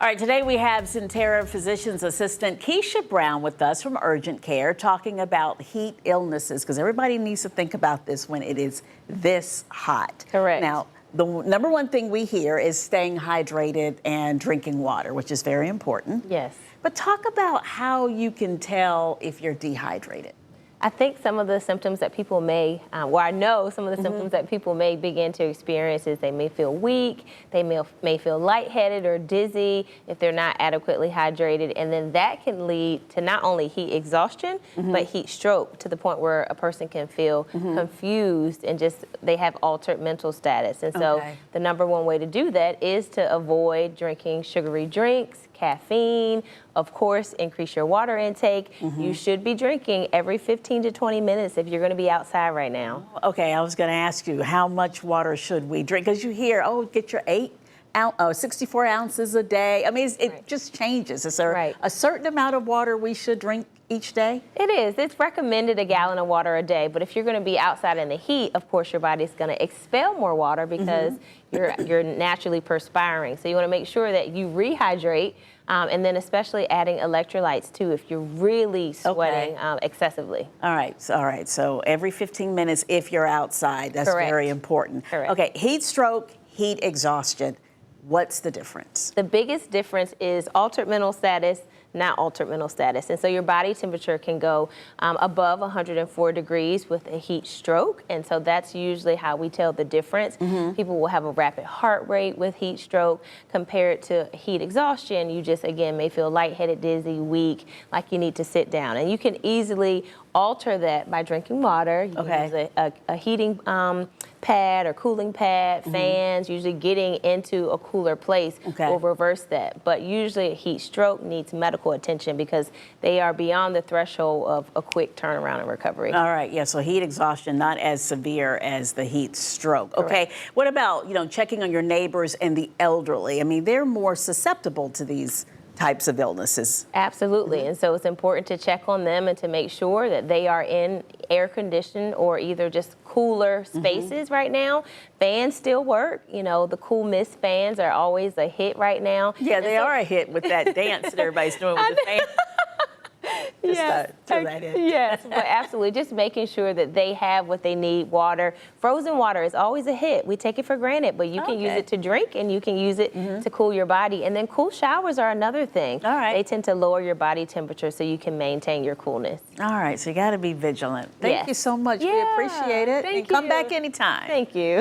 All right, today we have Sentara physician's assistant Keshia Brown with us from Urgent Care talking about heat illnesses, because everybody needs to think about this when it is this hot. Correct. Now, the number one thing we hear is staying hydrated and drinking water, which is very important. Yes. But talk about how you can tell if you're dehydrated. I think some of the symptoms that people may, I know some of the symptoms that people may begin to experience is they may feel weak, they may feel lightheaded or dizzy if they're not adequately hydrated, and then that can lead to not only heat exhaustion, but heat stroke, to the point where a person can feel confused and just they have altered mental status. And so the number one way to do that is to avoid drinking sugary drinks, caffeine, of course, increase your water intake. You should be drinking every 15 to 20 minutes if you're going to be outside right now. Okay, I was going to ask you, how much water should we drink? Because you hear, oh, get your 64 ounces a day. I mean, it just changes. Is there a certain amount of water we should drink each day? It is. It's recommended a gallon of water a day, but if you're going to be outside in the heat, of course, your body's going to expel more water because you're naturally perspiring. So you want to make sure that you rehydrate, and then especially adding electrolytes too if you're really sweating excessively. All right. So every 15 minutes if you're outside, that's very important. Correct. Okay, heat stroke, heat exhaustion. What's the difference? The biggest difference is altered mental status, not altered mental status. And so your body temperature can go above 104 degrees with a heat stroke. And so that's usually how we tell the difference. People will have a rapid heart rate with heat stroke. Compared to heat exhaustion, you just, again, may feel lightheaded, dizzy, weak, like you need to sit down. And you can easily alter that by drinking water. You can use a heating pad or cooling pad, fans. Usually getting into a cooler place will reverse that. But usually a heat stroke needs medical attention because they are beyond the threshold of a quick turnaround and recovery. All right, yeah, so heat exhaustion, not as severe as the heat stroke. Okay, what about, checking on your neighbors and the elderly? I mean, they're more susceptible to these types of illnesses. Absolutely, and so it's important to check on them and to make sure that they are in air-conditioned or either just cooler spaces right now. Fans still work. The cool mist fans are always a hit right now. Yeah, they are a hit with that dance that everybody's doing with the fan. Throw that in. Yes, but absolutely, just making sure that they have what they need. Water, frozen water is always a hit. We take it for granted, but you can use it to drink and you can use it to cool your body. And then cool showers are another thing. All right. They tend to lower your body temperature so you can maintain your coolness. All right, so you got to be vigilant. Thank you so much. We appreciate it. Thank you. Come back anytime. Thank you.